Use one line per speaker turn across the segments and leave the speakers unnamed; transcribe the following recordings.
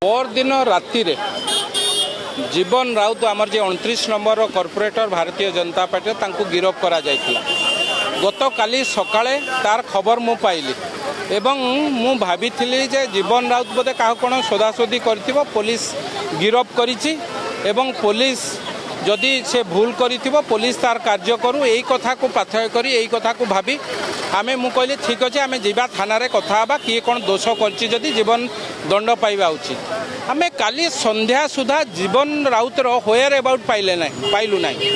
पर दिन राति जीवन राउत आमर जे 29 number corporator Bharatiya Janata party तांको गिरफ करा जायतिला। गत काली सकाळे तार खबर मु पाइली एवं मु भाबिथिली जे जीवन राउत बोधे काह कोन सोदासोदी करथिबो पुलिस गिरफ करिछि एवं पुलिस जदि से भूल करिथिबो पुलिस तार कार्य करू एई कथा को पाथय करी एई कथा को भाबी आमे मु कहली ठीक अछि आमे जीवा थाना रे कथा हबा किए कोन दोष करछि जदि जीवन दंड पाइबा उचित। आमे काली संध्या सुधा जीवन राउतर होयर अबाउट पाइलु नाही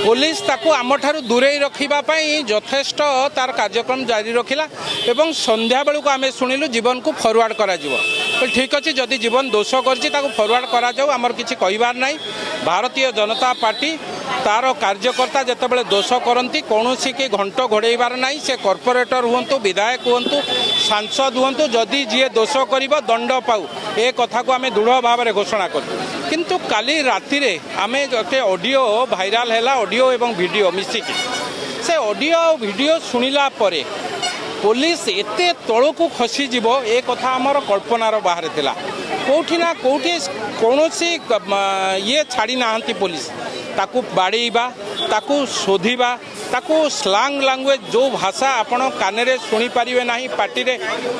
पुलिस ताकू आमठारु दूरे रखिबा पई यथेष्ट तार कार्यक्रम जारी रखिला एवं संध्या बेलू को आमे सुनिलु जीवन को फॉरवर्ड करा जिवो। ठीक अछि जदि जीवन दोष करछि ताकू फॉरवर्ड करा जाऊ हमर किछि कहिबार नाही। भारतीय जनता पार्टी तार कार्यकर्ता जितेबाला दोष करती कौन की घंट घोड़ाइबार ना से कॉर्पोरेटर हूँ विधायक हूँ सांसद हूँ जदि जी दोष कर दंड पाऊ ए कथा को आम दृढ़ भाव में घोषणा करूँ। किंतु काली राति रे आमे गोटे ऑडियो भाइराल है ऑडियो एवं वीडियो मिसिकी से ऑडियो वीडियो शुणिला परे पुलिस एते तल को खसी जीव ए कथा आमर कल्पनार बाहर थिला। कोठी ना कोठी कौनसी ये छाड़ी ना पुलिस ताकू बाड़ेबा ताकू शोधिबा ताकू स्लांग लैंग्वेज जो भाषा आपण कान शुणी पारे ना पार्टी रे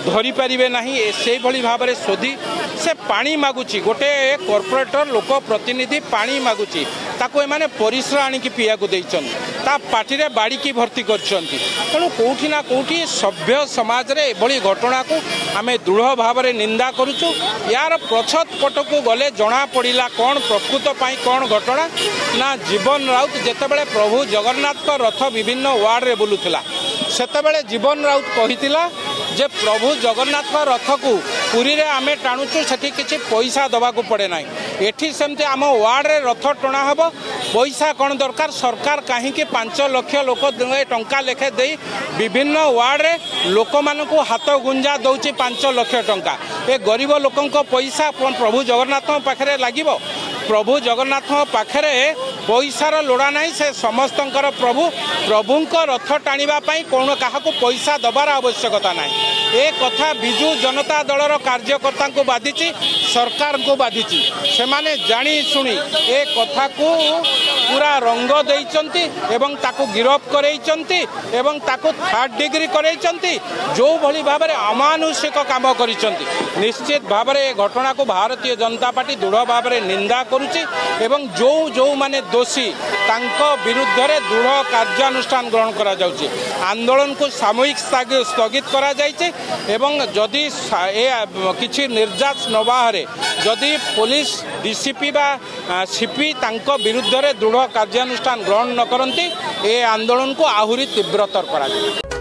धरी पारे ना से भाव में शोधी से पानी मागुची गोटे कॉर्पोरेटर लोक प्रतिनिधि पानी मागुची ताकू एमाने परिश्रा आनिकी पिया को देइछन ता पार्टी रे बाड़ी की भर्ती करछन। तेणु कोठी ना कोठी सभ्य समाज रे एभली घटना को आमे दृढ़ भाव में निंदा करूछु। यार प्रछत पट को गले जना पड़िला कौन प्रकृत पाई कौन घटना ना जीवन राउत जेतेबेले प्रभु जगन्नाथ का रथ विभिन्न वार्ड रे बुलुथिला सेतेबेले जीवन राउत कहितिला जे प्रभु जगन्नाथ का रथ को पुरी रे आमे टाणुचु सेठी किछि पैसा दबा को पड़े ना एठी सेमते आम वार्ड रे रथ टणा हबो पैसा कौन दरकार सरकार कहीं 5 लाख लोक टंका लेखे दे विभिन्न वार्ड रे लोक मानकु हाथ गुंजा दौची 5 लाख टंका ए गरीब लोकंको पैसा प्रभु जगन्नाथ पाखरे लागिबो। प्रभु जगन्नाथ पाखरे पैसार लोड़ा नहीं से समस्तंकर प्रभु प्रभुंक रथ टाणिबा पई कोन काहाको पैसा दबार आवश्यकता नहीं। ए कथा बिजु जनता दलर कार्यकर्ता को बाधिची सरकार को बाधिची से माने जानी सुनी ए कथा को पूरा रंग देइचंती एवं ताको गिरफ करैचंती एवं ताको 3rd डिग्री करैचंती जो भली भाव में अमानुषिक काम करिचंती। निश्चित भाव में घटना को भारतीय जनता पार्टी दृढ़ भाव में निंदा करुची एवं जो जो माने दोषी तांको विरुद्ध रे दृढ़ कार्यानुष्ठान ग्रहण करा जाउची। आंदोलन को सामूहिक स्थगित करा जाइছে एवं जदि किछि निर्यास न बाहरे जदि पुलिस डीसीपी बा सीपी तांको विरुद्ध रे दृढ़ कार्यानुष्ठान ग्रहण न करंती ए आंदोलन को आहुरी तीव्रतर करा जाए।